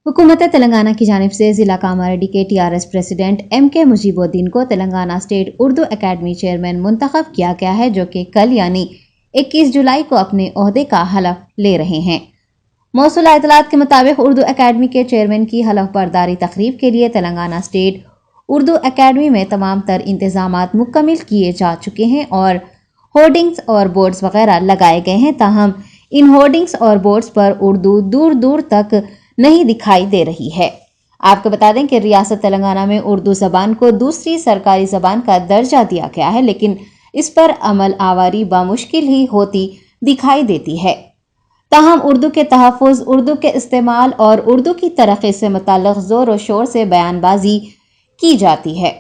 حکومت تلنگانہ کی جانب سے ضلع کاماریڈی کے TRS پریزیڈنٹ MK مجیب الدین کو Telangana state Urdu academy chairman منتخب کیا گیا ہے، جو کہ کل یعنی 21 جولائی کو اپنے عہدے کا حلف لے رہے ہیں۔ موصولہ اطلاعات کے مطابق اردو اکیڈمی کے چیئرمین کی حلف برداری تقریب کے لیے تلنگانہ اسٹیٹ اردو اکیڈمی میں تمام تر انتظامات مکمل کیے جا چکے ہیں اور ہورڈنگز اور بورڈز وغیرہ لگائے گئے ہیں، تاہم ان ہورڈنگز اور بورڈز پر اردو دور دور تک نہیں دکھائی دے رہی ہے۔ آپ کو بتا دیں کہ ریاست تلنگانہ میں اردو زبان کو دوسری سرکاری زبان کا درجہ دیا گیا ہے، لیکن اس پر عمل آوری بمشکل ہی ہوتی دکھائی دیتی ہے۔ تاہم اردو کے تحفظ، اردو کے استعمال اور اردو کی ترقی سے متعلق زور و شور سے بیان بازی کی جاتی ہے۔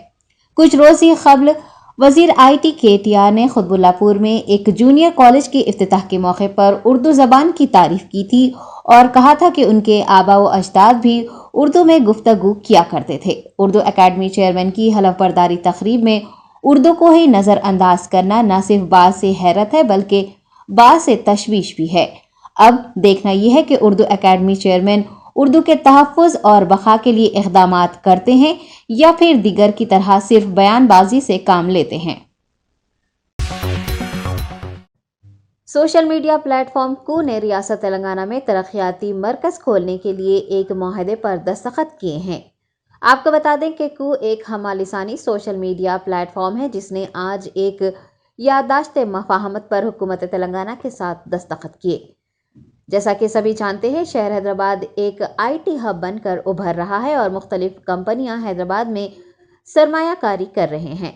کچھ روز ہی قبل وزیر IT KTR نے قطب اللہ پور میں ایک جونیئر کالج کے افتتاح کے موقع پر اردو زبان کی تعریف کی تھی اور کہا تھا کہ ان کے آباء و اجداد بھی اردو میں گفتگو کیا کرتے تھے۔ اردو اکیڈمی چیئرمین کی حلف برداری تقریب میں اردو کو ہی نظر انداز کرنا نہ صرف باعث حیرت ہے بلکہ باعث تشویش بھی ہے۔ اب دیکھنا یہ ہے کہ اردو اکیڈمی چیئرمین اردو کے تحفظ اور بقا کے لیے اقدامات کرتے ہیں یا پھر دیگر کی طرح صرف بیان بازی سے کام لیتے ہیں۔ سوشل میڈیا پلیٹ فارم کو نے ریاست تلنگانہ میں ترقیاتی مرکز کھولنے کے لیے ایک معاہدے پر دستخط کیے ہیں۔ آپ کو بتا دیں کہ کو ایک ہمہ لسانی سوشل میڈیا پلیٹ فارم ہے جس نے آج ایک یادداشت مفاہمت پر حکومت تلنگانہ کے ساتھ دستخط کیے۔ جیسا کہ سبھی جانتے ہیں، شہر حیدرآباد ایک IT ہب بن کر ابھر رہا ہے اور مختلف کمپنیاں حیدرآباد میں سرمایہ کاری کر رہے ہیں۔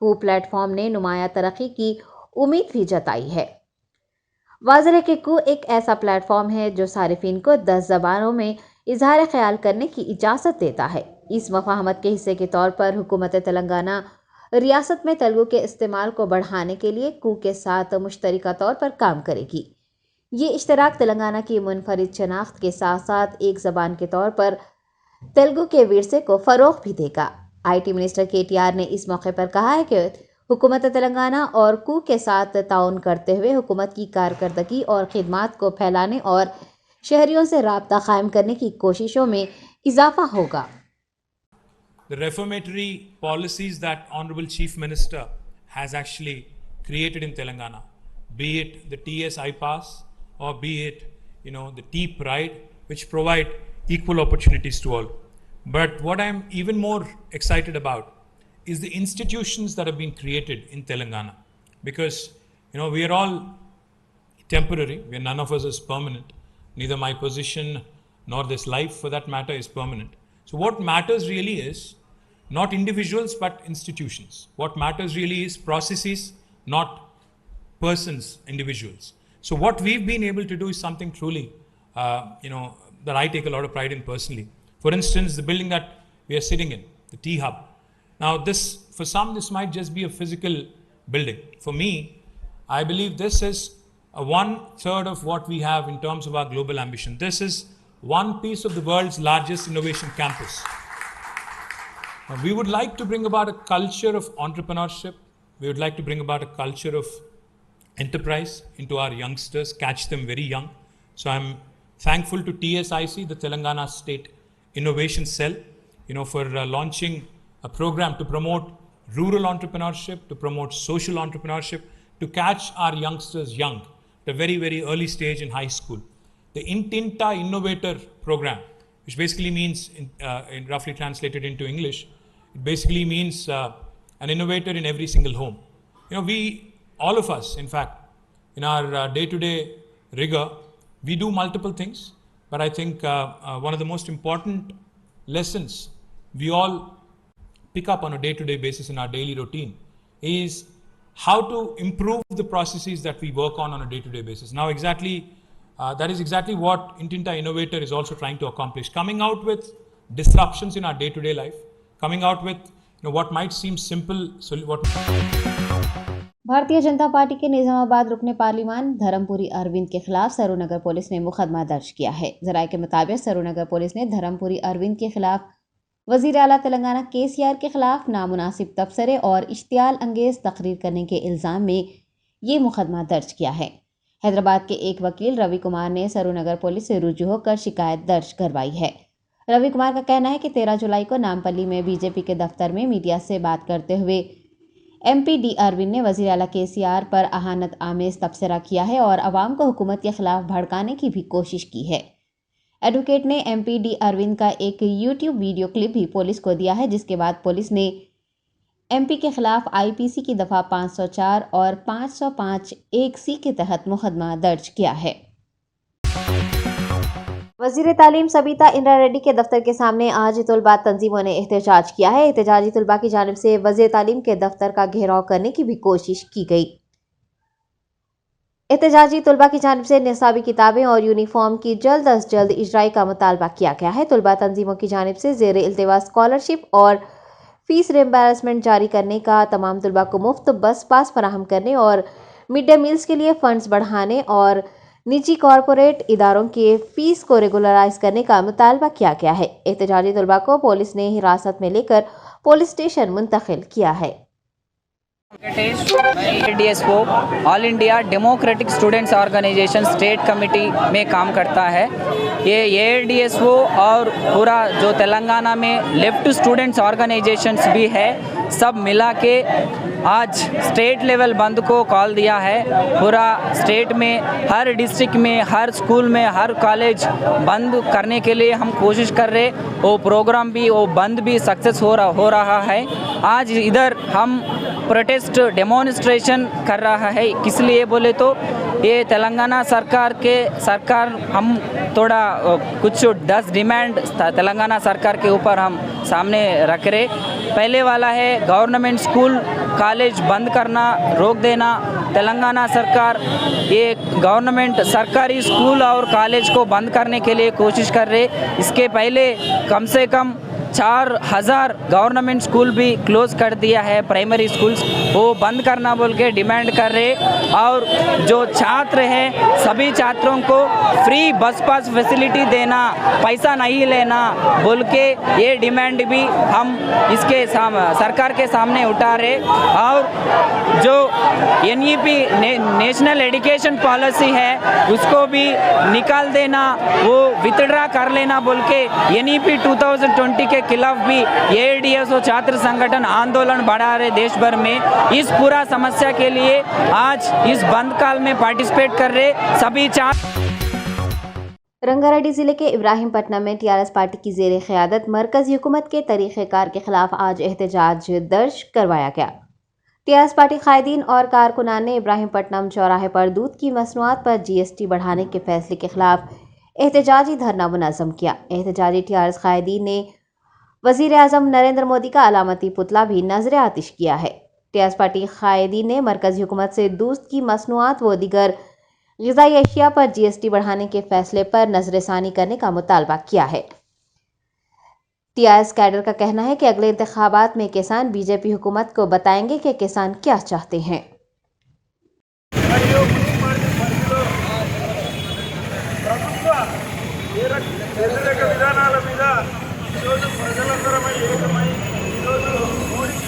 کو پلیٹ فارم نے نمایاں ترقی کی امید بھی جتائی ہے۔ واضح ہے کہ کو ایک ایسا پلیٹ فارم ہے جو صارفین کو 10 زبانوں میں اظہار خیال کرنے کی اجازت دیتا ہے۔ اس مفاہمت کے حصے کے طور پر حکومت تلنگانہ ریاست میں تیلگو کے استعمال کو بڑھانے کے لیے کو کے ساتھ مشترکہ طور پر کام کرے گی۔ یہ اشتراک تلنگانہ کی منفرد شناخت کے ساتھ ساتھ ایک زبان کے طور پر تیلگو کے ورثے کو فروغ بھی دے گا۔ IT منسٹر KTR نے اس موقع پر کہا ہے کہ حکومت تلنگانہ اور کو کے ساتھ تعاون کرتے ہوئے حکومت کی کارکردگی اور خدمات کو پھیلانے اور شہریوں سے رابطہ قائم کرنے کی کوششوں میں اضافہ ہوگا۔ The reformatory policies that Honorable Chief Minister has actually created in Telangana, be it the TS iPass or be it, the T-Pride, which provide equal opportunities to all. But what I'm even more excited about is the institutions that have been created in Telangana. Because, we are all temporary. None of us is permanent. Neither my position nor this life, for that matter, is permanent. So what matters really is not individuals, but institutions. What matters really is processes, not persons, individuals. So what we've been able to do is something truly, that I take a lot of pride in personally. For instance, the building that we are sitting in, the T-Hub. Now for some, this might just be a physical building. For me, I believe this is a 1/3 of what we have in terms of our global ambition. This is one piece of the world's largest innovation campus. Now, we would like to bring about a culture of entrepreneurship. We would like to bring about a culture of enterprise into our youngsters, catch them very young. So I'm thankful to TSIC, the Telangana State Innovation Cell, for launching a program to promote rural entrepreneurship, to promote social entrepreneurship, to catch our youngsters young, at a very, very early stage in high school. The Intinta Innovator program, which basically means, roughly translated into English, it basically means an innovator in every single home. All of us, in fact, in our day-to-day rigor, we do multiple things, but I think one of the most important lessons we all pick up on a day-to-day basis in our daily routine is how to improve the processes that we work on a day-to-day basis. Now, that is exactly what Intinta Innovator is also trying to accomplish, coming out with disruptions in our day-to-day life, coming out with what might seem simple. Bharatiya Janata party کے نظام آباد رکن پارلیمان دھرم پوری اروند کے خلاف سرو Nagar police نے مقدمہ درج کیا ہے۔ ذرائع کے مطابق سرو نگر پولیس نے دھرم پوری اروند کے خلاف وزیر اعلیٰ تلنگانہ KCR کے خلاف نامناسب تبصرے اور اشتعال انگیز تقریر کرنے کے الزام میں یہ مقدمہ درج کیا ہے۔ حیدرآباد کے ایک وکیل روی کمار نے سرو نگر پولیس سے رجوع ہو کر شکایت درج کروائی ہے۔ रवि कुमार का कहना है कि 13 जुलाई को नामपल्ली में बीजेपी के दफ्तर में मीडिया से बात करते हुए MP डी अरविंद ने वज़ीर आला KCR पर अहानत आमेज तबसरा किया है और आवाम को हुकूमत के खिलाफ भड़काने की भी कोशिश की है। एडवोकेट ने MP डी अरविंद का एक YouTube वीडियो क्लिप भी पुलिस को दिया है, जिसके बाद पुलिस ने MP के खिलाफ IPC की दफ़ा 504 और 505(1)(c) के तहत मुकदमा दर्ज किया है। वज़ीर तालीम सबीता इंद्रा रेड्डी के दफ्तर के सामने आज तलबा तंजीमों ने एहतजाज किया है। एहतजाजी तलबा की जानिब से वज़ीर तालीम के दफ्तर का घेराव करने की भी कोशिश की गई। एहतजाजी तलबा की जानिब से निसाबी किताबें और यूनिफॉर्म की जल्द अज जल्द इजराई का मुतालबा किया गया है। तलबा तंजीमों की जानिब से ज़ेर इल्तिवा स्कॉलरशिप और फीस रिम्बर्समेंट जारी करने का, तमाम तलबा को मुफ्त बस पास फराहम करने और मिड डे मील्स के लिए फंड्स बढ़ाने और निजी कॉरपोरेट इदारों के फीस को रेगुलराइज करने का मुतालबा किया गया है। एहतजाजी तलबा को पुलिस ने हिरासत में लेकर पुलिस स्टेशन मुंतकिल किया है। ADSO All India Democratic Students Organisation State Committee में काम करता है। ये ADSO और पूरा जो तेलंगाना में लेफ्ट स्टूडेंट्स ऑर्गेनाइजेशंस भी है, सब मिला के आज स्टेट लेवल बंद को कॉल दिया है। पूरा स्टेट में हर डिस्ट्रिक्ट में, हर स्कूल में, हर कॉलेज बंद करने के लिए हम कोशिश कर रहे। वो प्रोग्राम भी, वो बंद भी सक्सेस हो रहा है। आज इधर हम प्रोटेस्ट डेमोन्स्ट्रेशन कर रहा है, किस लिए बोले तो ये तेलंगाना सरकार हम थोड़ा कुछ 10 डिमांड तेलंगाना सरकार के ऊपर हम सामने रख रहे। पहले वाला है गवर्नमेंट स्कूल कॉलेज बंद करना, रोक देना। तेलंगाना सरकार ये गवर्नमेंट सरकारी स्कूल और कॉलेज को बंद करने के लिए कोशिश कर रहे। इसके पहले कम से कम 4000 गवर्नमेंट स्कूल भी क्लोज कर दिया है, प्राइमरी स्कूल्स वो बंद करना बोल के डिमांड कर रहे। और जो छात्र हैं सभी छात्रों को फ्री बस पास फैसिलिटी देना, पैसा नहीं लेना बोल के ये डिमांड भी हम इसके सरकार के सामने उठा रहे। और जो NEP नेशनल एजुकेशन पॉलिसी है उसको भी निकाल देना, वो विथड्रा कर लेना बोल के NEP 2020 के खिलाफ भी ADSO छात्र संगठन आंदोलन बढ़ा रहे देश भर में। इस पूरा समस्या के लिए आज इस बंद काल में पार्टिसिपेट कर रहे सभी रंगारेड्डी जिले के इब्राहिमपट्टनम में TRS पार्टी की ज़ेर क़यादत मरकज़ी हुकूमत के तरीक़ेकार के खिलाफ आज एहतजाज दर्ज करवाया गया। TRS पार्टी कायदीन और कारकुनान ने इब्राहिमपट्टनम चौराहे पर दूध की मसनूआत पर GST बढ़ाने के फैसले के खिलाफ एहतजाजी धरना मुनज़्ज़म किया। एहतजाजी TRS कायदीन ने वज़ीर आज़म नरेंद्र मोदी का अलामती पुतला भी नजर आतिश किया है। TRS पार्टी कायदीन ने मरकज़ी हुकूमत से दूध की मसनूआत व दीगर ग़िज़ाई अशिया पर GST बढ़ाने के फैसले पर नज़रसानी करने का मुतालबा किया है। TRS कैडर का कहना है कि अगले इंतखाबात में किसान BJP हुकूमत को बताएंगे कि किसान क्या चाहते हैं।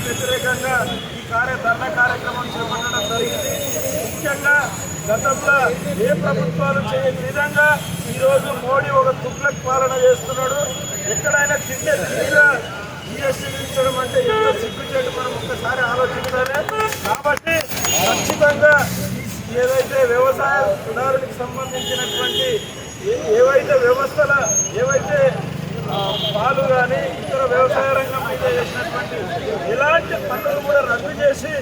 వ్యతిరేకంగా ఈ ధర్నా కార్యక్రమం చేపట్టడం జరిగింది. ముఖ్యంగా గతంలో ఏ ప్రభుత్వాలు చేయని విధంగా ఈరోజు మోడీ ఒక తుగ్లక్ పాలన చేస్తున్నాడు. ఎక్కడైనా చిన్న మీద GST విధించడం అంటే ఎంత సిగ్గుచేటు మనం ఒక్కసారి ఆలోచించాలి. కాబట్టి ఖచ్చితంగా ఏదైతే వ్యవసాయ సుధారణకు సంబంధించినటువంటి ఏవైతే వ్యవస్థల ఏవైతే పాలు కానీ ఇతర వ్యవసాయ రంగం మీద చేసినటువంటి ఇలాంటి పనులు కూడా రద్దు చేసి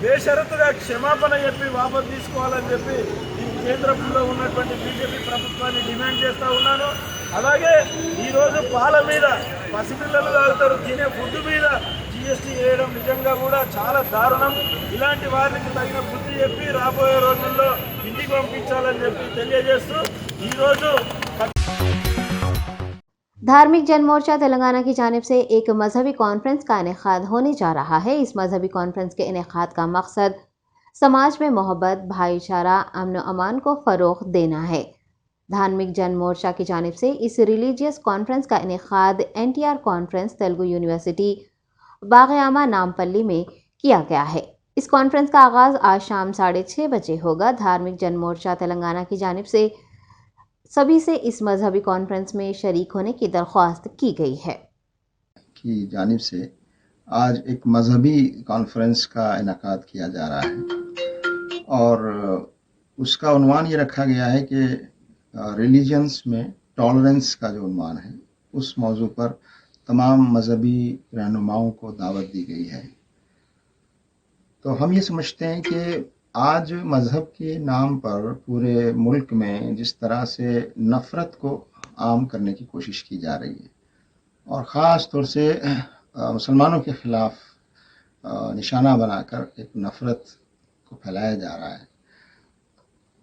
బేషరతుగా క్షమాపణ చెప్పి వాపసు తీసుకోవాలని చెప్పి ఈ కేంద్రంలో ఉన్నటువంటి బీజేపీ ప్రభుత్వాన్ని డిమాండ్ చేస్తూ ఉన్నాను. అలాగే ఈరోజు పాల మీద, పసిపిల్లలు తాగుతారు తినే ఫుడ్ మీద GST వేయడం నిజంగా కూడా చాలా దారుణం. ఇలాంటి వారికి తగిన బుద్ధి చెప్పి రాబోయే రోజుల్లో ఇంటికి పంపించాలని చెప్పి తెలియజేస్తూ ఈరోజు धार्मिक जन मोर्चा तेलंगाना की जानिब से एक मजहबी कॉन्फ्रेंस का इनेकाद होने जा रहा है। इस मजहबी कॉन्फ्रेंस के इनेकाद का मकसद समाज में मोहब्बत, भाईचारा, अमन अमान को फ़रोग़ देना है। धार्मिक जन मोर्चा की जानिब से इस रिलीजियस कॉन्फ्रेंस का इनेकाद NTR conference Telugu University Bagh-e-Aama Nampally में किया गया है। इस कॉन्फ्रेंस का आगाज़ आज शाम 6:30 बजे होगा। धार्मिक जन मोर्चा तेलंगाना की जानिब से सभी से इस मजहबी कॉन्फ्रेंस में शरीक होने की दरख्वास्त की गई है। की जानिब से आज एक मजहबी कॉन्फ्रेंस का इनेकाद किया जा रहा है और उसका उन्वान ये रखा गया है कि रिलीजन्स में टॉलरेंस का जो उन्वान है उस मौजू पर तमाम मजहबी रहनुमाओं को दावत दी गई है। तो हम ये समझते हैं कि आज मज़हब के नाम पर पूरे मुल्क में जिस तरह से नफ़रत को आम करने की कोशिश की जा रही है और ख़ास तौर से मुसलमानों के ख़िलाफ़ निशाना बनाकर एक नफ़रत को फैलाया जा रहा है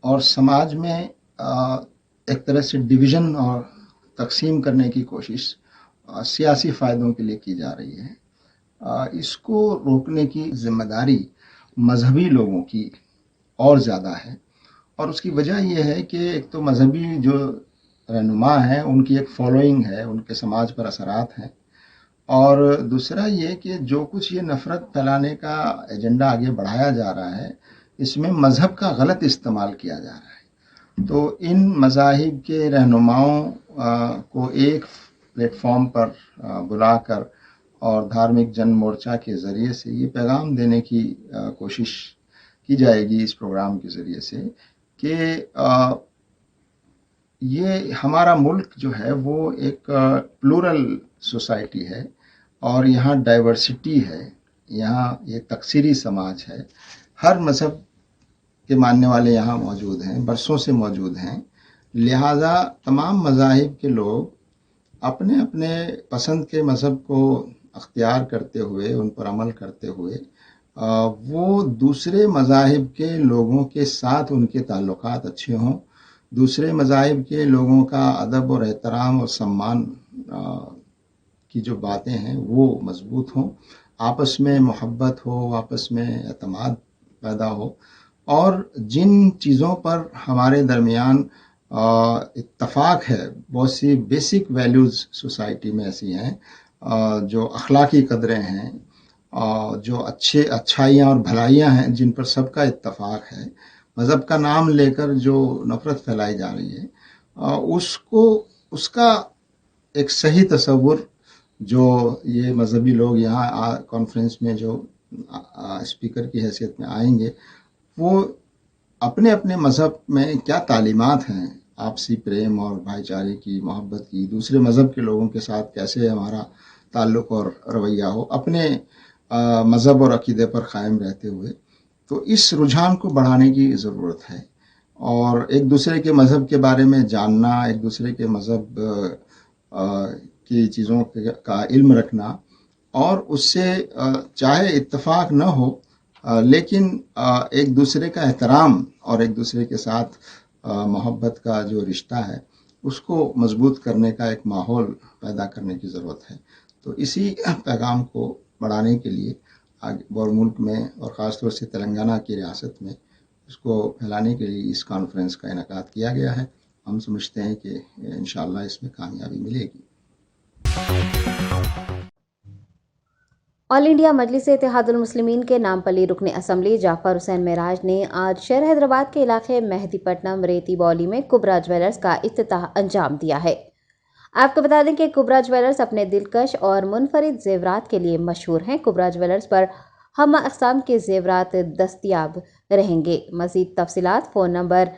और समाज में एक तरह से डिवीज़न और तकसीम करने की कोशिश सियासी फ़ायदों के लिए की जा रही है। इसको रोकने की ज़िम्मेदारी मजहबी लोगों की और ज़्यादा है और उसकी वजह यह है कि एक तो मजहबी जो रहनुमा हैं उनकी एक फॉलोइंग है, उनके समाज पर असरात हैं और दूसरा ये कि जो कुछ ये नफ़रत फैलाने का एजेंडा आगे बढ़ाया जा रहा है इसमें मज़हब का गलत इस्तेमाल किया जा रहा है। तो इन मज़ाहिब के रहनुमाओं को एक प्लेटफॉर्म पर बुलाकर और धार्मिक जन मोर्चा के ज़रिए से ये पैगाम देने की कोशिश की जाएगी इस प्रोग्राम के ज़रिए से कि ये हमारा मुल्क जो है वो एक प्लूरल सोसाइटी है और यहाँ डाइवर्सिटी है, यहाँ ये तकसीरी समाज है, हर मज़हब के मानने वाले यहाँ मौजूद हैं, बरसों से मौजूद हैं। लिहाजा तमाम मज़ाहिब के लोग अपने अपने पसंद के मज़हब को अख्तियार करते हुए उन पर अमल करते हुए वो दूसरे मज़ाहिब के लोगों के साथ उनके ताल्लुकात अच्छे हों, दूसरे मज़ाहिब के लोगों का अदब और एहतराम और सम्मान की जो बातें हैं वो मजबूत हों, आपस में मोहब्बत हो, आपस में एतमाद पैदा हो और जिन चीज़ों पर हमारे दरमियान इत्तफाक है, बहुत सी बेसिक वैल्यूज़ सोसाइटी में ऐसी हैं जो अखलाकी कदरें हैं, जो अच्छाइयाँ और भलाइयाँ हैं जिन पर सबका इत्तफाक है, मज़हब का नाम लेकर जो नफ़रत फैलाई जा रही है उसका एक सही तसव्वुर जो ये मज़हबी लोग यहाँ कॉन्फ्रेंस में जो स्पीकर की हैसियत में आएंगे वो अपने अपने मज़हब में क्या तालीमात हैं, आपसी प्रेम और भाईचारे की, मोहब्बत की, दूसरे मज़हब के लोगों के साथ कैसे हमारा ताल्लुक़ और रवैया हो, अपने मज़हब और अक़ीदे पर क़ायम रहते हुए। तो इस रुझान को बढ़ाने की ज़रूरत है और एक दूसरे के मज़हब के बारे में जानना, एक दूसरे के मज़हब की चीज़ों का इल्म रखना और उससे चाहे इत्तफाक न हो लेकिन एक दूसरे का एहतराम और एक दूसरे के साथ मोहब्बत का जो रिश्ता है उसको मजबूत करने का एक माहौल पैदा करने की ज़रूरत है। तो इसी पैगाम को बढ़ाने के लिए आगे और मुल्क में और ख़ास तौर से तेलंगाना की रियासत में इसको फैलाने के लिए इस कॉन्फ्रेंस का इनेकाद किया गया है। हम समझते हैं कि इंशाअल्लाह इसमें कामयाबी मिलेगी। ऑल इंडिया मजलिस इत्तेहादुल मुस्लिमीन के नामपल्ली रुकन असम्बली जाफ़र हुसैन मेराज ने आज शहर हैदराबाद के इलाके मेहदीपट्टनम रेती बौली में कुबरा ज्वेलर्स का इफ्तिताह अंजाम दिया है। आपको बता दें कि कुबरा ज्वेलर्स अपने दिलकश और मुनफरिद जेवरात के लिए मशहूर हैं। कुबरा ज्वेलर्स पर हम्मा अक़साम के जेवरात दस्तियाब रहेंगे। मज़ीद तफसीलात फ़ोन नंबर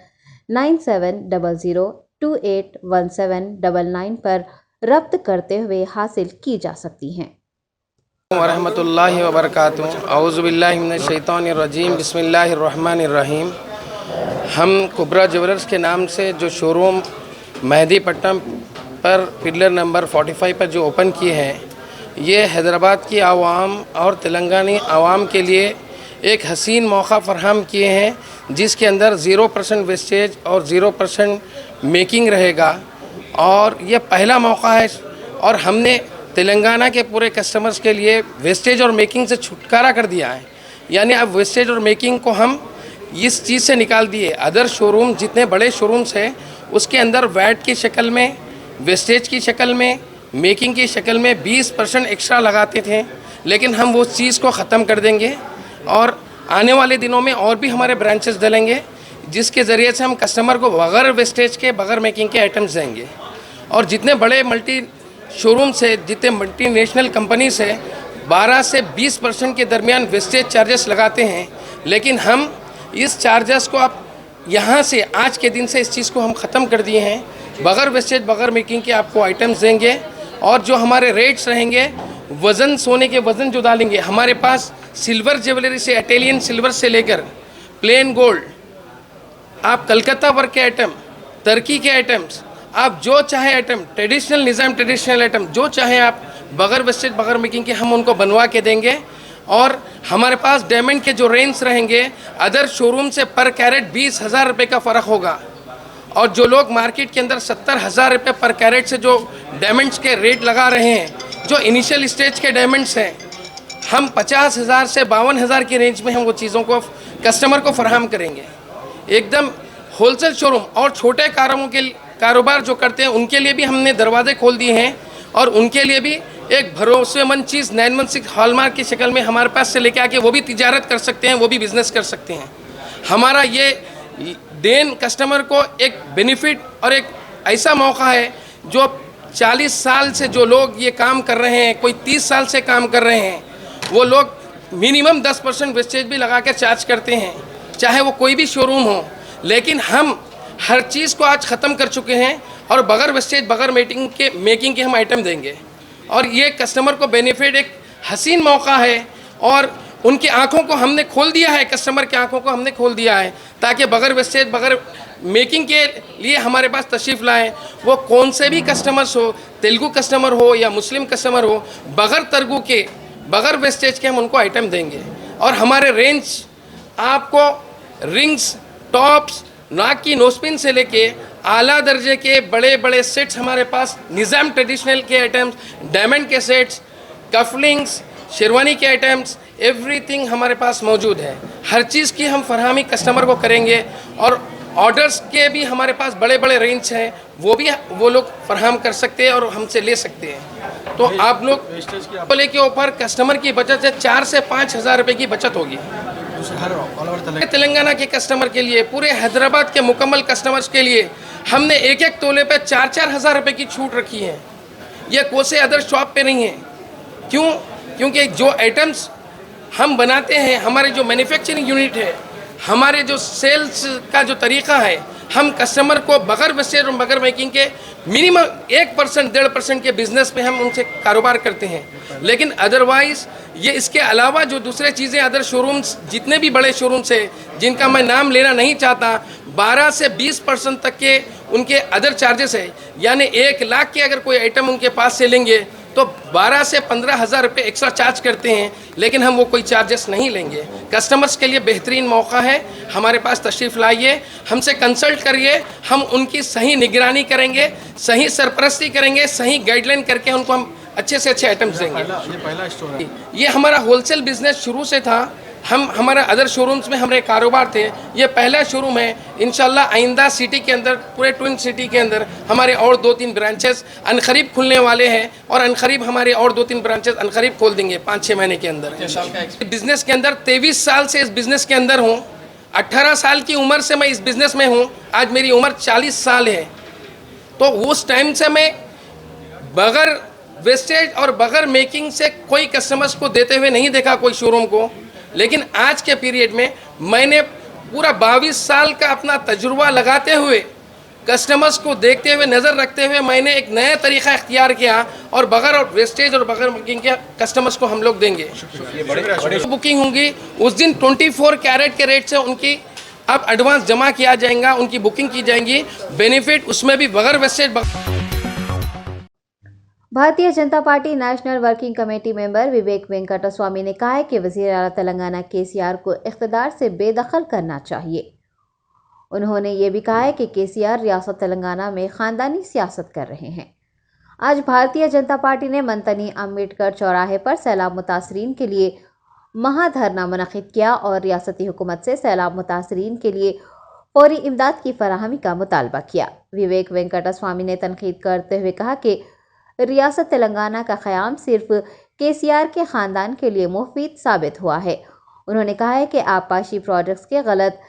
9700281799 पर रब्त करते हुए हासिल की जा सकती हैं। वरहमतुल्लाहि वबरकातुहू। औज़ु बिल्लाहि मिनश शैतानिर रजीम। बिस्मिल्लाहिर रहमानिर रहीम। हम कुबरा ज्वेलर्स के नाम से जो शोरूम मेहदीपट्टनम पर पिलर नंबर 45 पर जो ओपन किए हैं, ये हैदराबाद की आवाम और तेलंगानी आवाम के लिए एक हसीन मौका फ़राहम किए हैं जिसके अंदर 0% वेस्टेज और 0% मेकिंग रहेगा और ये पहला मौका है और हमने तेलंगाना के पूरे कस्टमर्स के लिए वेस्टेज और मेकिंग से छुटकारा कर दिया है। यानी अब वेस्टेज और मेकिंग को हम इस चीज़ से निकाल दिए। अदर शोरूम जितने बड़े शोरूम्स हैं उसके अंदर वैट की शक्ल में, वेस्टेज की शक्ल में, मेकिंग की शक्ल में 20% एक्स्ट्रा लगाते थे, लेकिन हम वो चीज़ को ख़त्म कर देंगे और आने वाले दिनों में और भी हमारे ब्रांचेस डलेंगे। जिसके ज़रिए से हम कस्टमर को बगैर वेस्टेज के बगैर मेकिंग के आइटम्स देंगे। और जितने बड़े मल्टी शोरूम से, जितने मल्टी नेशनल कंपनी से 12 से 20% के दरमियान वेस्टेज चार्जेस लगाते हैं, लेकिन हम इस चार्जेस को आप यहाँ से आज के दिन से इस चीज़ को हम ख़त्म कर दिए हैं। बगैर वेस्टेज बगैर मेकिंग के आपको आइटम्स देंगे। और जो हमारे रेट्स रहेंगे, वज़न सोने के वज़न जो डालेंगे, हमारे पास सिल्वर ज्वेलरी से, इटालियन सिल्वर से लेकर प्लेन गोल्ड, आप कलकत्ता वर्क के आइटम, तुर्की के आइटम्स, आप जो चाहे आइटम, ट्रेडिशनल निज़ाम ट्रेडिशनल आइटम जो चाहे आप बगैर वेस्टेज बगैर मेकिंग के हम उनको बनवा के देंगे। और हमारे पास डायमंड के जो रेंज रहेंगे, अदर शोरूम से पर कैरेट 20,000 रुपये का फ़र्क होगा। और जो लोग मार्केट के अंदर 70,000 रुपये पर कैरेट से जो डायमंड्स के रेट लगा रहे हैं, जो इनिशियल स्टेज के डायमंड्स हैं, हम 50,000 से 52,000 की रेंज में हम वो चीज़ों को कस्टमर को फराहम करेंगे। एकदम होलसेल शोरूम और छोटे कारोबार जो करते हैं उनके लिए भी हमने दरवाजे खोल दिए हैं। और उनके लिए भी एक भरोसेमंद चीज़ 916 हॉलमार्क की शक्ल में हमारे पास से लेके आके वो भी तिजारत कर सकते हैं, वो भी बिज़नेस कर सकते हैं। हमारा ये देन कस्टमर को एक बेनिफिट और एक ऐसा मौका है, जो 40 साल से जो लोग ये काम कर रहे हैं, कोई 30 साल से काम कर रहे हैं, वो लोग मिनिमम 10% वेस्टेज भी लगा कर चार्ज करते हैं, चाहे वो कोई भी शोरूम हो। लेकिन हम हर चीज़ को आज ख़त्म कर चुके हैं और बगैर वेस्टेज बगैर मेकिंग के हम आइटम देंगे। और ये कस्टमर को बेनिफिट एक हसीन मौका है और उनकी आंखों को हमने खोल दिया है, कस्टमर की आंखों को हमने खोल दिया है, ताकि बगैर वेस्टेज बगैर मेकिंग के लिए हमारे पास तशरीफ़ लाएँ। वो कौन से भी कस्टमर्स हो, तेलुगु कस्टमर हो या मुस्लिम कस्टमर हो, बगैर तरगु के बगैर वेस्टेज के हम उनको आइटम देंगे। और हमारे रेंज आपको रिंग्स, टॉप्स, नाक की नोस्पिन से लेके आला दर्जे के बड़े बड़े सेट्स, हमारे पास निज़ाम ट्रेडिशनल के आइटम्स, डायमंड के सेट्स, कफलिंग्स, शेरवानी के आइटम्स, एवरीथिंग हमारे पास मौजूद है। हर चीज़ की हम फरहमी कस्टमर को करेंगे। और ऑर्डर्स के भी हमारे पास बड़े बड़े रेंज हैं, वो लोग फराहम कर सकते हैं और हमसे ले सकते हैं। तो आप लोग बोले के ऊपर कस्टमर की बचत है 4 से 5,000 रुपये की बचत होगी। तेलंगाना के कस्टमर के लिए, पूरे हैदराबाद के मुकम्मल कस्टमर्स के लिए हमने एक तोले पे 4-4 हज़ार रुपये की छूट रखी है। ये कोई अदर शॉप पे नहीं है। क्यों? क्योंकि जो आइटम्स हम बनाते हैं, हमारे जो मैन्युफैक्चरिंग यूनिट है, हमारे जो सेल्स का जो तरीक़ा है, हम कस्टमर को बगैर वेस्टेज और बगैर मेकिंग के मिनिमम 1% 1.5% के बिज़नेस पे हम उनसे कारोबार करते हैं। लेकिन अदरवाइज़ ये इसके अलावा जो दूसरे चीज़ें अदर शोरूम्स, जितने भी बड़े शोरूम्स हैं जिनका मैं नाम लेना नहीं चाहता, 12 से 20% तक के उनके अदर चार्जेस है। यानी 1 लाख के अगर कोई आइटम उनके पास से लेंगे तो 12 से 15,000 रुपये एक्स्ट्रा चार्ज करते हैं। लेकिन हम वो कोई चार्जेस नहीं लेंगे। कस्टमर्स के लिए बेहतरीन मौका है, हमारे पास तशरीफ़ लाइए, हमसे कंसल्ट करिए, हम उनकी सही निगरानी करेंगे, सही सरपरस्ती करेंगे, सही गाइडलाइन करके उनको हम अच्छे से अच्छे आइटम्स देंगे। ये पहला स्टोर है। ये हमारा होलसेल बिजनेस शुरू से था। हमारा अदर शोरूम्स में हमारे कारोबार थे, ये पहला शोरूम है। इंशाल्लाह आइंदा सिटी के अंदर, पूरे ट्विन सिटी के अंदर हमारे और 2-3 ब्रांचेस अनकरीब खुलने वाले हैं और अनकरीब हमारे और 2-3 ब्रांचेस अनकरीब खोल देंगे 5-6 महीने के अंदर। बिज़नेस के अंदर 23 साल से इस बिज़नेस के अंदर हूँ। 18 साल की उम्र से मैं इस बिज़नेस में हूँ। आज मेरी उम्र 40 साल है। तो उस टाइम से मैं बगैर वेस्टेज और बगैर मेकिंग से कोई कस्टमर्स को देते हुए नहीं देखा कोई शोरूम को। लेकिन आज के पीरियड में मैंने पूरा 22 साल का अपना तजुर्बा लगाते हुए, कस्टमर्स को देखते हुए, नज़र रखते हुए मैंने एक नया तरीक़ा इख्तियार किया और बगैर वेस्टेज और बगैर मेकिंग के कस्टमर्स को हम लोग देंगे। बुकिंग होंगी उस दिन 24 कैरेट के रेट से उनकी अब एडवांस जमा किया जाएगा, उनकी बुकिंग की जाएंगी। बेनिफिट उसमें भी बगैर wastage. Bharatiya Janata Party national working committee member Vivek Venkataswamy ने कहा है कि वज़ीर आला तेलंगाना केसीआर को इख्तिदार से बेदखल करना चाहिए। उन्होंने ये भी कहा है कि केसीआर रियासत तेलंगाना में ख़ानदानी सियासत कर रहे हैं। आज भारतीय जनता पार्टी ने मंतनी अम्बेडकर चौराहे पर सैलाब मुतासरीन के लिए महाधरना मुनक़िद किया और रियासती हुकूमत से सैलाब मुतासरीन के लिए फौरी इमदाद की फराहमी का मुतालबा किया। विवेक वेंकटस्वामी ने तनकीद करते हुए कहा कि रियासत तेलंगाना का क़याम सिर्फ केसीआर के ख़ानदान के लिए मुफीद साबित हुआ है। उन्होंने कहा है कि आबपाशी प्रोजेक्ट्स के गलत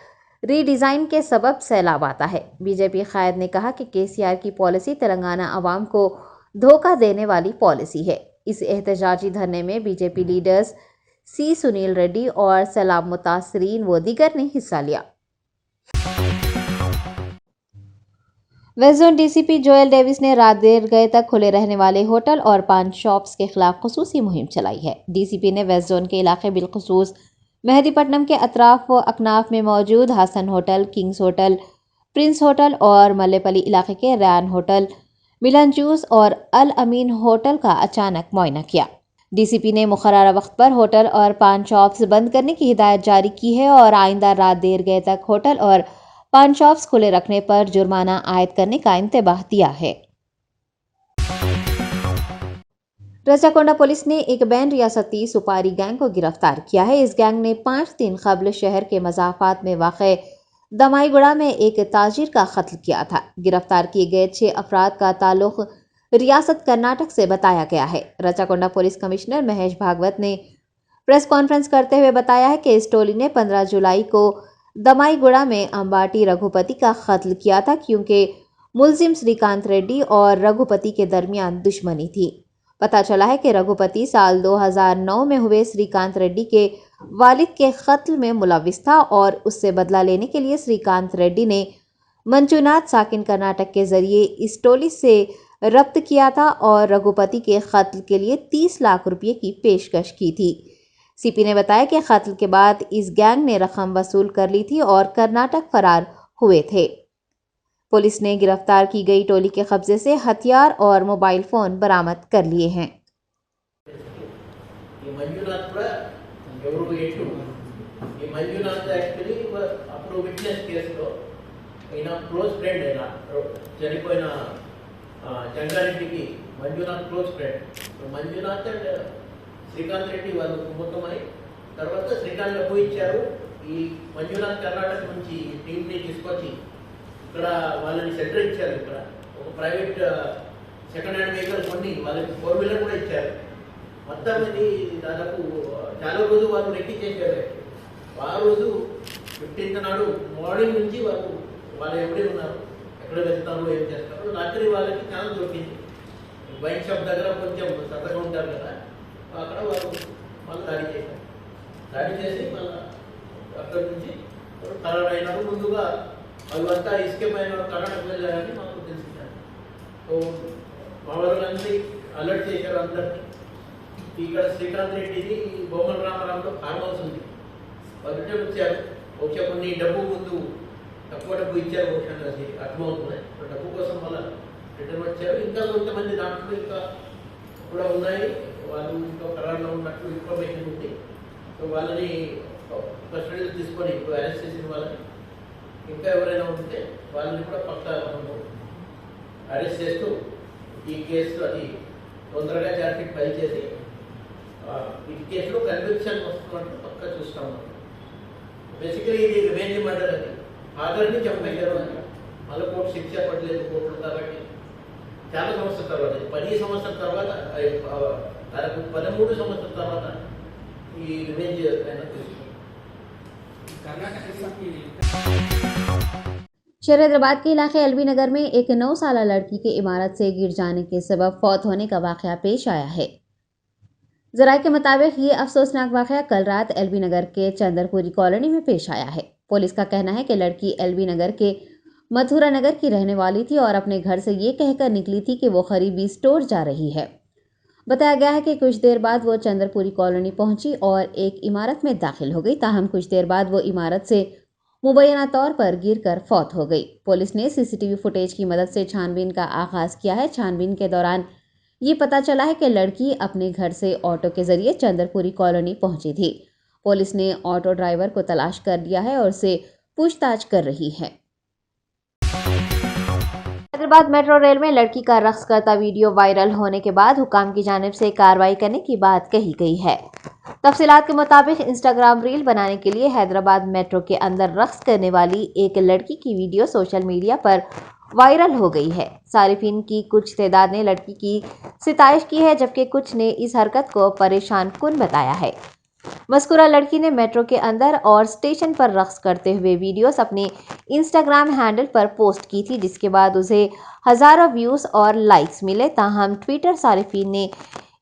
ری ڈیزائن کے سبب سیلاب آتا ہے۔ بی جے پی قائد نے کہا کہ KCR کی پالیسی تلنگانہ عوام کو دھوکہ دینے والی پالیسی ہے۔ اس احتجاجی دھرنے میں بی جے پی لیڈرز سی سنیل ریڈی اور سیلاب متاثرین و دیگر نے حصہ لیا۔ ویسٹ زون ڈی سی پی جوئل ڈیوس نے رات دیر گئے تک کھلے رہنے والے ہوٹل اور پان شاپس کے خلاف خصوصی مہم چلائی ہے۔ ڈی سی پی نے ویسٹ زون کے علاقے بالخصوص مہدی پٹنم کے اطراف و اکناف میں موجود Hasan hotel, Kings hotel, Prince hotel اور ملے پلی علاقے کے ریان ہوٹل، ملن جوس اور الامین ہوٹل کا اچانک معائنہ کیا۔ ڈی سی پی نے مقررہ وقت پر ہوٹل اور پان شاپس بند کرنے کی ہدایت جاری کی ہے اور آئندہ رات دیر گئے تک ہوٹل اور پان شاپس کھلے رکھنے پر جرمانہ عائد کرنے کا انتباہ دیا ہے۔ رچاکونڈا پولیس نے ایک بین ریاستی سپاری گینگ کو گرفتار کیا ہے۔ اس گینگ نے 5 دن قبل شہر کے مضافات میں واقع دمائی گڑا میں ایک تاجر کا قتل کیا تھا۔ گرفتار کیے گئے 6 افراد کا تعلق ریاست کرناٹک سے بتایا گیا ہے۔ رچاکونڈا پولیس کمشنر مہیش بھاگوت نے پریس کانفرنس کرتے ہوئے بتایا ہے کہ اس ٹولی نے 15 جولائی کو دمائی گڑا میں امباٹی رگھوپتی کا قتل کیا تھا کیونکہ ملزم سری کانت ریڈی اور رگھوپتی کے درمیان دشمنی تھی۔ پتہ چلا ہے کہ رگھوپتی سال 2009 میں ہوئے سری کانت ریڈی کے والد کے قتل میں ملوث تھا اور اس سے بدلہ لینے کے لیے سری کانت ریڈی نے منجوناتھ ساکن کرناٹک کے ذریعے اس ٹولی سے ربط کیا تھا اور رگھوپتی کے قتل کے لیے 30 لاکھ روپے کی پیشکش کی تھی۔ سی پی نے بتایا کہ قتل کے بعد اس گینگ نے رقم وصول کر لی تھی اور کرناٹک فرار ہوئے تھے۔ پولیس نے گرفتار کی گئی ٹولی کے قبضے سے ہتھیار اور موبائل فون برآمد کر لیے ہیں۔ శ్రీకాంత్ రెడ్డి వాళ్ళు కుటుంబమై తర్వాత శ్రీకాంత్ డబ్బు ఇచ్చారు. ఈ మంజునాథ్ కర్ణాటక నుంచి టీంని తీసుకొచ్చి ఇక్కడ వాళ్ళని సెంటర్ ఇచ్చారు. ఇక్కడ ఒక ప్రైవేట్ సెకండ్ హ్యాండ్ వెహికల్ కొన్ని వాళ్ళకి 4 వీలర్ కూడా ఇచ్చారు. మొత్తం ఇది దాదాపు చాలా రోజు వాళ్ళు రెక్కి చేశారు. ఆ రోజు 15th నాడు మార్నింగ్ నుంచి వాళ్ళు ఎప్పుడే ఉన్నారు, ఎక్కడ వెళ్తారు, ఏం చేస్తారు. రాత్రి వాళ్ళకి చాలా దొరికింది. వైన్ షాప్ దగ్గర కొంచెం సరదాగా ఉంటారు కదా, అక్కడ వాళ్ళు దాడి చేశారు. దాడి చేసి మళ్ళీ అక్కడి నుంచి కర్ణాటక అయినారు. ముందుగా వాళ్ళంతా ఎస్కేప్ అయిన కర్ణాటక వెళ్ళారని మాకు తెలిసింది. సో మా వాళ్ళంతా అలర్ట్ చేశారు అందరినీ. ఇక్కడ శ్రీకాంత్ రెడ్డిది బొమ్మల రామారావులో ఫార్మ్ హౌస్ ఉంది. వాళ్ళు రిటర్న్ వచ్చారు. బహుశా కొన్ని డబ్బు ముందు తక్కువ డబ్బు ఇచ్చారు, బహుశా అది అర్థమవుతుంది. డబ్బు కోసం మళ్ళీ రిటర్న్ వచ్చారు. ఇంకా కొంతమంది దాంట్లో ఇంకా కూడా ఉన్నాయి, వాళ్ళు ఇంకో కరారులో ఉన్నట్టు ఇన్ఫర్మేషన్ ఉంది. సో వాళ్ళని కస్టడీలో తీసుకొని ఇప్పుడు అరెస్ట్ చేసిన వాళ్ళని ఇంకా ఎవరైనా ఉంటే వాళ్ళని కూడా పక్కా అరెస్ట్ చేస్తూ ఈ కేసు అది తొందరగా ఛార్జ్షీట్ ఫైల్ చేసి ఈ కేసులో కన్విక్షన్ వస్తున్నట్టు పక్కా చూస్తాం. బేసికలీ ఇది రివెంజ్ మర్డర్ అని ఫాదర్ని చంపేశారు అని మళ్ళీ కోర్టు శిక్ష పడలేదు కోర్టులు కాబట్టి చాలా సంవత్సరాల తర్వాత 10 సంవత్సరాల తర్వాత దాదాపు 13 సంవత్సరాల తర్వాత ఈ రివెంజ్ అయినా తీసుకుంటాం. شہر حیدرآباد کے علاقے ایل بی نگر میں ایک 9 سالہ لڑکی کے عمارت سے گر جانے کے سبب فوت ہونے کا واقعہ پیش آیا ہے۔ ذرائع کے مطابق یہ افسوسناک واقعہ کل رات ایل بی نگر کے چندر پوری کالونی میں پیش آیا ہے۔ پولیس کا کہنا ہے کہ لڑکی ایل بی نگر کے متھورا نگر کی رہنے والی تھی اور اپنے گھر سے یہ کہہ کر نکلی تھی کہ وہ قریبی سٹور جا رہی ہے۔ بتایا گیا ہے کہ کچھ دیر بعد وہ چندر پوری کالونی پہنچی اور ایک عمارت میں داخل ہو گئی، تاہم کچھ دیر بعد وہ عمارت سے مبینہ طور پر گر کر فوت ہو گئی۔ پولیس نے سی سی ٹی وی فوٹیج کی مدد سے چھان بین کا آغاز کیا ہے۔ چھان بین کے دوران یہ پتہ چلا ہے کہ لڑکی اپنے گھر سے آٹو کے ذریعے چندر پوری کالونی پہنچی تھی۔ پولیس نے آٹو ڈرائیور کو تلاش کر لیا ہے اور اسے پوچھ تاچھ کر رہی ہے۔ حیدرآباد میٹرو ریل میں لڑکی کا رقص کرتا ویڈیو وائرل ہونے کے بعد حکام کی جانب سے کارروائی کرنے کی بات کہی گئی ہے۔ تفصیلات کے مطابق انسٹاگرام ریل بنانے کے لیے حیدرآباد میٹرو کے اندر رقص کرنے والی ایک لڑکی کی ویڈیو سوشل میڈیا پر وائرل ہو گئی ہے۔ صارفین کی کچھ تعداد نے لڑکی کی ستائش کی ہے جبکہ کچھ نے اس حرکت کو پریشان کن بتایا ہے۔ मज़कूरा लड़की ने मेट्रो के अंदर और स्टेशन पर रक्स करते हुए वीडियोस अपने इंस्टाग्राम हैंडल पर पोस्ट की थी, जिसके बाद उसे हज़ारों व्यूज़ और लाइक्स मिले। ताहम ट्विटर सारिफीन ने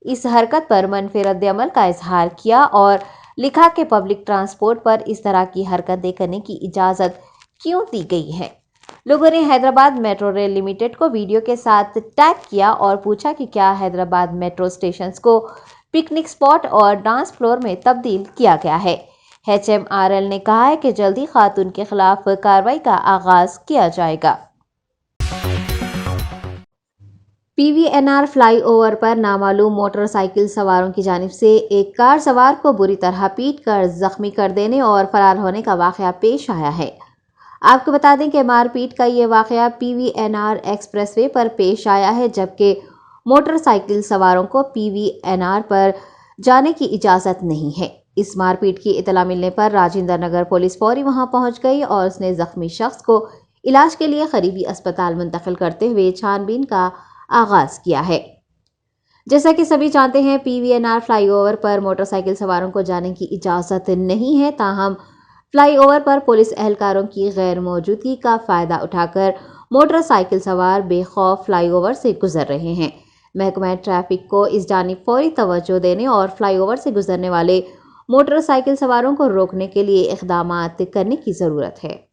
इस हरकत पर मनफी रद्द-ए-अमल का इजहार किया और लिखा कि पब्लिक ट्रांसपोर्ट पर इस तरह की हरकतें करने की इजाज़त क्यों दी गई है। लोगों ने हैदराबाद मेट्रो रेल लिमिटेड को वीडियो के साथ टैग किया और पूछा कि क्या हैदराबाद मेट्रो स्टेशंस को पिकनिक स्पॉट और डांस फ्लोर में तब्दील किया गया है। HMRL ने कहा है कि जल्दी खातून के खिलाफ कार्रवाई का आगाज किया जाएगा। PVNR फ्लाई ओवर पर नामालूम मोटरसाइकिल सवारों की जानिब से एक कार सवार को बुरी तरह पीट कर जख्मी कर देने और फरार होने का वाक़या पेश आया है। आपको बता दें कि मारपीट का ये वाक़या PVNR एक्सप्रेसवे पर पेश आया है, जबकि मोटरसाइकिल सवारों को PVNR पर जाने की इजाज़त नहीं है। इस मारपीट की इतला मिलने पर राजेंद्र नगर पुलिस फौरी वहां पहुंच गई और उसने जख्मी शख्स को इलाज के लिए करीबी अस्पताल मुंतकिल करते हुए छानबीन का आगाज किया है। जैसा कि सभी जानते हैं, PVNR फ्लाई ओवर पर मोटरसाइकिल सवारों को जाने की इजाज़त नहीं है। ताहम फ्लाई ओवर पर पुलिस एहलकारों की गैर मौजूदगी का फ़ायदा उठाकर मोटरसाइकिल सवार बेखौफ फ्लाई ओवर से गुजर रहे हैं। महकमा ट्रैफिक को इस जानिब फौरी तवज्जो देने और फ्लाई ओवर से गुजरने वाले मोटरसाइकिल सवारों को रोकने के लिए इक़दामात करने की ज़रूरत है।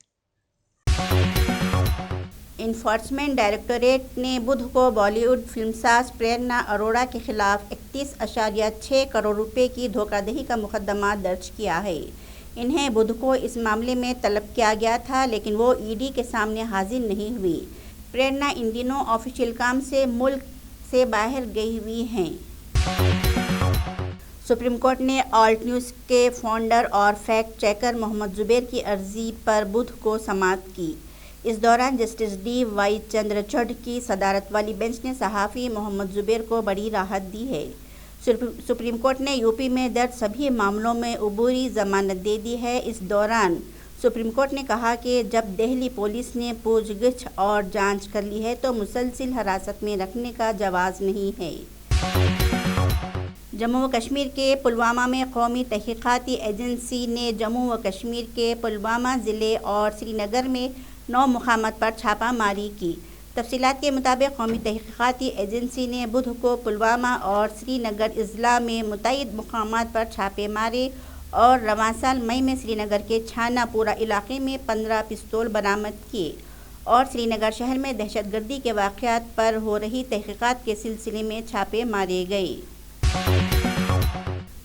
इन्फोर्समेंट डायरेक्टोरेट ने बुध को बॉलीवुड फिल्मसाज प्रेरणा अरोड़ा के खिलाफ 31.6 करोड़ रुपए की धोखाधड़ी का मुकदमा दर्ज किया है। इन्हें बुध को इस मामले में तलब किया गया था, लेकिन वो ईडी के सामने हाजिर नहीं हुई। प्रेरणा इन दिनों ऑफिशियल काम से मुल्क से बाहर गई हुई हैं। सुप्रीम कोर्ट ने ऑल्ट न्यूज़ के फाउंडर और फैक्ट चेकर मोहम्मद जुबैर की अर्जी पर बुध को समाअत की। इस दौरान जस्टिस D.Y. चंद्रचूड़ की सदारत वाली बेंच ने सहाफ़ी मोहम्मद जुबैर को बड़ी राहत दी है। सुप्रीम कोर्ट ने यूपी में दर्ज सभी मामलों में अबूरी जमानत दे दी है। इस दौरान सुप्रीम कोर्ट ने कहा कि जब दिल्ली पुलिस ने पूछगिछ और जांच कर ली है तो मुसलसिल हिरासत में रखने का जवाज़ नहीं है। जम्मू व कश्मीर के पुलवामा में कौमी तहक़ीक़ाती एजेंसी ने जम्मू व कश्मीर के पुलवामा ज़िले और श्रीनगर में 9 मुक़ामात पर छापा मारी की। तफसीलात के मुताबिक कौमी तहक़ीक़ाती एजेंसी ने बुध को पुलवामा और श्रीनगर अज़ला में मुतअद्दिद मुक़ामात पर छापे मारे और रवां साल मई में श्रीनगर के छानापुरा इलाके में 15 पिस्तौल बरामद किए और श्रीनगर शहर में दहशतगर्दी के वाक़यात पर हो रही तहक़ीक़ात के सिलसिले में छापे मारे गए।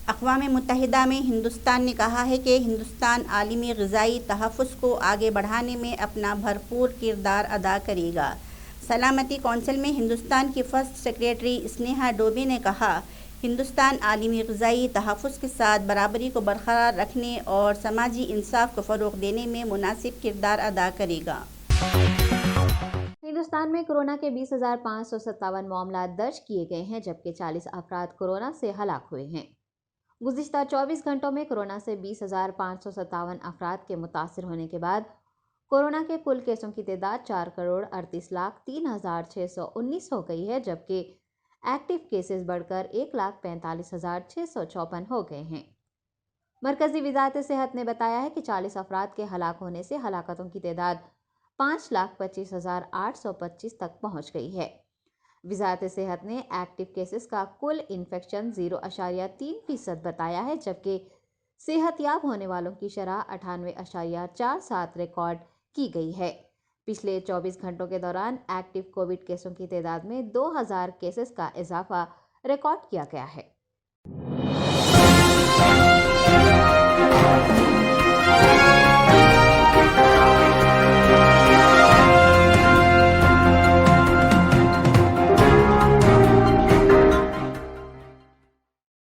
अक़वाम मुत्तहिदा में हिंदुस्तान ने कहा है कि हिंदुस्तान आलमी ग़िज़ाई तहफ़्फ़ुज़ को आगे बढ़ाने में अपना भरपूर किरदार अदा करेगा। सलामती कौंसिल में हिंदुस्तान की फर्स्ट सेक्रेटरी स्नेहा डोबे ने कहा, हिंदुस्तान आलमी ग़िज़ाई तहफ़्फ़ुज़ के साथ बराबरी को बरकरार रखने और समाजी इंसाफ को फ़रोग़ देने में मुनासिब किरदार अदा करेगा। हिंदुस्तान में कोरोना के 20,557 मामला दर्ज किए गए हैं, जबकि 40 अफराद कोरोना से हलाक हुए हैं। गुज़िश्ता 24 घंटों में कोरोना से 20,557 अफराद के मुतासिर होने के बाद कोरोना के कुल केसों की तादाद 4,38,03,619 हो गई है, जबकि एक्टिव केसेस बढ़कर 1,45,654 हो गए हैं। मरकज़ी वज़ारत सेहत ने बताया है कि 40 अफराद के हलाक होने से हलाकतों की तादाद 5,25,825 तक पहुँच गई है। वज़ारत सेहत ने एक्टिव केसेस का कुल इन्फेक्शन 0.3% बताया है, जबकि सेहतयाब होने वालों की शरह 98.47 रिकॉर्ड की गई है। पिछले 24 घंटों के दौरान एक्टिव कोविड केसों की तादाद में 2000 केसेस का इजाफा रिकॉर्ड किया गया है।